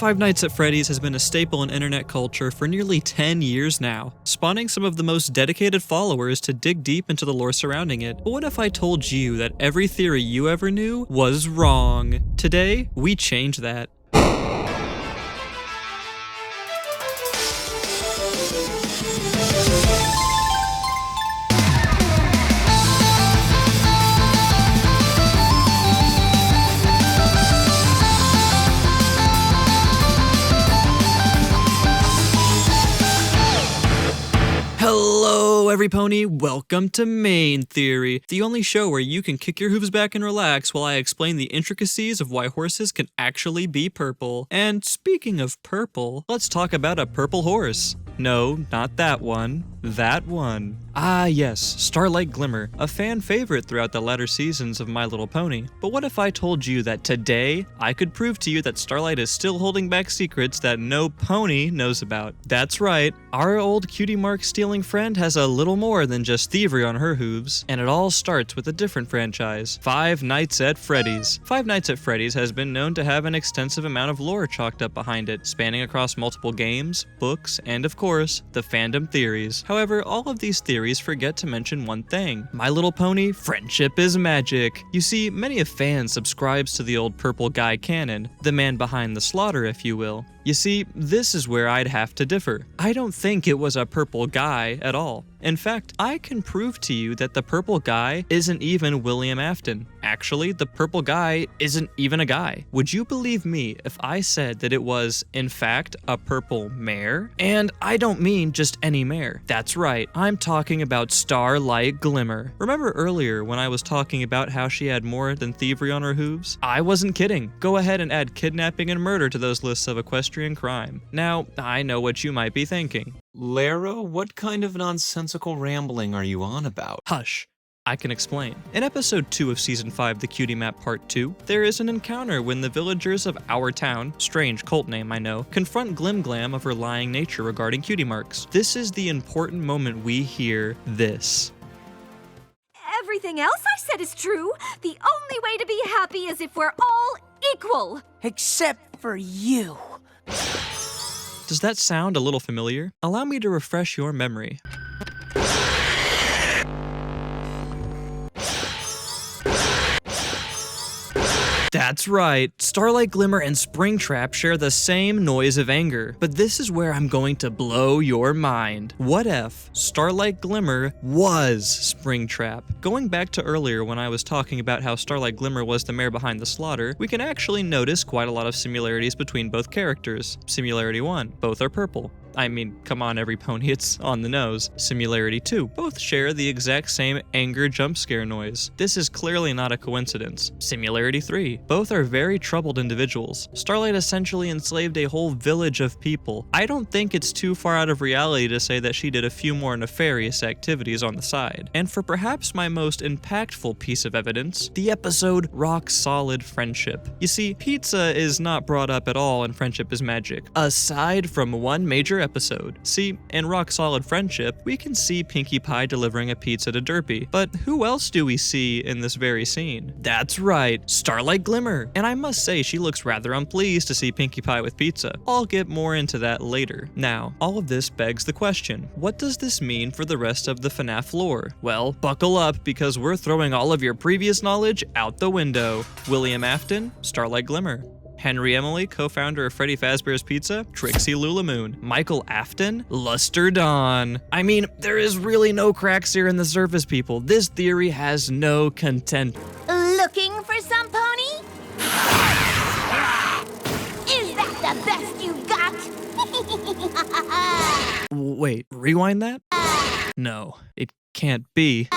Five Nights at Freddy's has been a staple in internet culture for nearly 10 years now, spawning some of the most dedicated followers to dig deep into the lore surrounding it. But what if I told you that every theory you ever knew was wrong? Today, we change that. Hello every pony, welcome to Main Theory, the only show where you can kick your hooves back and relax while I explain the intricacies of why horses can actually be purple. And speaking of purple, let's talk about a purple horse. No, not that one. That one. Ah yes, Starlight Glimmer, a fan favorite throughout the latter seasons of My Little Pony. But what if I told you that today, I could prove to you that Starlight is still holding back secrets that no pony knows about? That's right, our old cutie mark stealing friend has a little more than just thievery on her hooves. And it all starts with a different franchise, Five Nights at Freddy's. Five Nights at Freddy's has been known to have an extensive amount of lore chalked up behind it, spanning across multiple games, books, and of course, the fandom theories. However, all of these theories forget to mention one thing. My Little Pony, friendship is magic. You see, many of fans subscribes to the old purple guy canon, the man behind the slaughter, if you will. You see, this is where I'd have to differ. I don't think it was a purple guy at all. In fact, I can prove to you that the purple guy isn't even William Afton. Actually, the purple guy isn't even a guy. Would you believe me if I said that it was, in fact, a purple mare? And I don't mean just any mare. That's right, I'm talking about Starlight Glimmer. Remember earlier when I was talking about how she had more than thievery on her hooves? I wasn't kidding. Go ahead and add kidnapping and murder to those lists of equestrian crime. Now, I know what you might be thinking. Lara, what kind of nonsensical rambling are you on about? Hush. I can explain. In episode 2 of season 5, the Cutie Map Part 2, there is an encounter when the villagers of our town, strange cult name I know, confront Glim of her lying nature regarding cutie marks. This is the important moment we hear this. Everything else I said is true. The only way to be happy is if we're all equal. Except for you. Does that sound a little familiar? Allow me to refresh your memory. That's right, Starlight Glimmer and Springtrap share the same noise of anger, but this is where I'm going to blow your mind. What if Starlight Glimmer was Springtrap? Going back to earlier when I was talking about how Starlight Glimmer was the mare behind the slaughter, we can actually notice quite a lot of similarities between both characters. Similarity 1, both are purple. I mean, come on every pony, it's on the nose. Similarity 2, both share the exact same anger jump scare noise. This is clearly not a coincidence. Similarity 3, both are very troubled individuals. Starlight essentially enslaved a whole village of people. I don't think it's too far out of reality to say that she did a few more nefarious activities on the side. And for perhaps my most impactful piece of evidence, the episode Rock Solid Friendship. You see, pizza is not brought up at all in Friendship is Magic, aside from one major episode. See, in Rock Solid Friendship, we can see Pinkie Pie delivering a pizza to Derpy, but who else do we see in this very scene? That's right, Starlight Glimmer, and I must say she looks rather unpleased to see Pinkie Pie with pizza. I'll get more into that later. Now, all of this begs the question, what does this mean for the rest of the FNAF lore? Well, buckle up because we're throwing all of your previous knowledge out the window. William Afton, Starlight Glimmer. Henry Emily, co-founder of Freddy Fazbear's Pizza, Trixie Lulamoon. Michael Afton, Luster Dawn. I mean, there is really no cracks here in the surface, people. This theory has no content. Looking for some pony? Is that the best you got? Wait, rewind that? No, it can't be.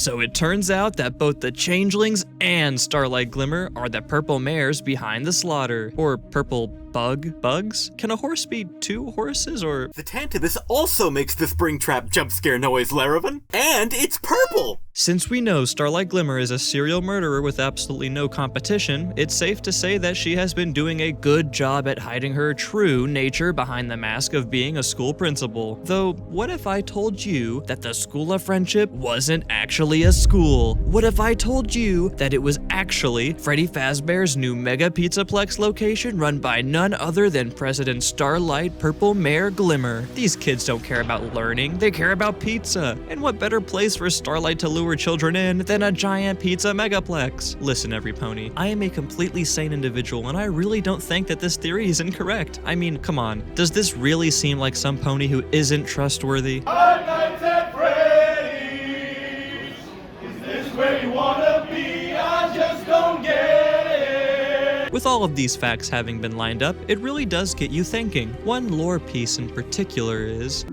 So it turns out that both the Changelings and Starlight Glimmer are the purple mares behind the slaughter, or purple Bugs? Can a horse be two horses, or? The Tantivus also makes the Springtrap jump scare noise, Laravan. And it's purple! Since we know Starlight Glimmer is a serial murderer with absolutely no competition, it's safe to say that she has been doing a good job at hiding her true nature behind the mask of being a school principal. Though, what if I told you that the School of Friendship wasn't actually a school? What if I told you that it was actually Freddy Fazbear's new Mega Pizzaplex location run by none other than President Starlight Purple Mare Glimmer? These kids don't care about learning, they care about pizza. And what better place for Starlight to lure children in than a giant pizza megaplex? Listen, every pony, I am a completely sane individual and I really don't think that this theory is incorrect. I mean, come on, does this really seem like some pony who isn't trustworthy? Five Nights at Freddy's. Is this where you wanna be? I just don't get it. With all of these facts having been lined up, it really does get you thinking. One lore piece in particular is...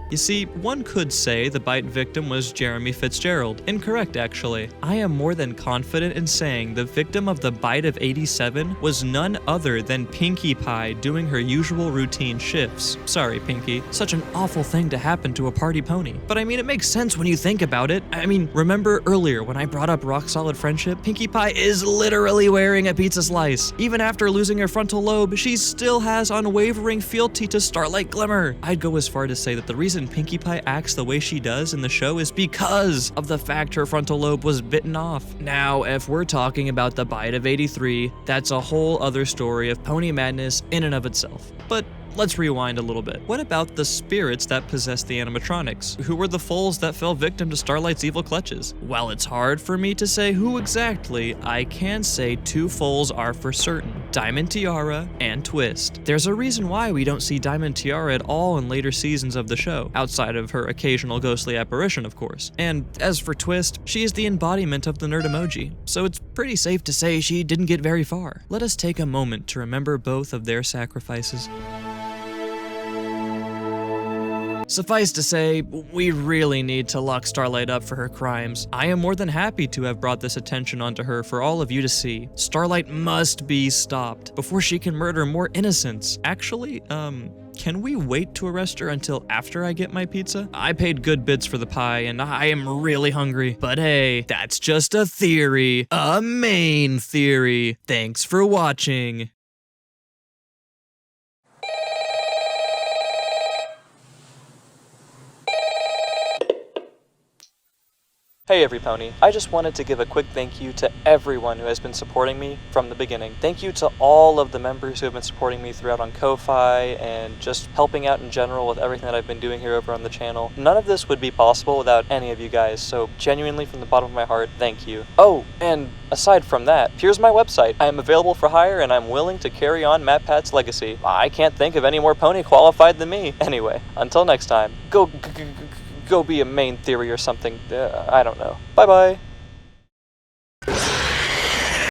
You see, one could say the bite victim was Jeremy Fitzgerald. Incorrect, actually. I am more than confident in saying the victim of the bite of 87 was none other than Pinkie Pie doing her usual routine shifts. Sorry, Pinkie. Such an awful thing to happen to a party pony. But I mean, it makes sense when you think about it. I mean, remember earlier when I brought up rock solid friendship? Pinkie Pie is literally wearing a pizza slice. Even after losing her frontal lobe, she still has unwavering fealty to Starlight Glimmer. I'd go as far to say that the reason Pinkie Pie acts the way she does in the show is because of the fact her frontal lobe was bitten off. Now, if we're talking about the bite of 83, that's a whole other story of pony madness in and of itself. But let's rewind a little bit. What about the spirits that possess the animatronics? Who were the foals that fell victim to Starlight's evil clutches? While it's hard for me to say who exactly, I can say two foals are for certain: Diamond Tiara and Twist. There's a reason why we don't see Diamond Tiara at all in later seasons of the show, outside of her occasional ghostly apparition, of course. And as for Twist, she is the embodiment of the nerd emoji, so it's pretty safe to say she didn't get very far. Let us take a moment to remember both of their sacrifices. Suffice to say, we really need to lock Starlight up for her crimes. I am more than happy to have brought this attention onto her for all of you to see. Starlight must be stopped before she can murder more innocents. Actually, can we wait to arrest her until after I get my pizza? I paid good bids for the pie and I am really hungry. But hey, that's just a theory. A main theory. Thanks for watching. Hey every pony, I just wanted to give a quick thank you to everyone who has been supporting me from the beginning. Thank you to all of the members who have been supporting me throughout on Ko-Fi and just helping out in general with everything that I've been doing here over on the channel. None of this would be possible without any of you guys, so genuinely from the bottom of my heart, thank you. Oh, and aside from that, here's my website. I am available for hire and I'm willing to carry on MatPat's legacy. I can't think of any more pony qualified than me. Anyway, until next time, go be a main theory or something. I don't know. Bye-bye.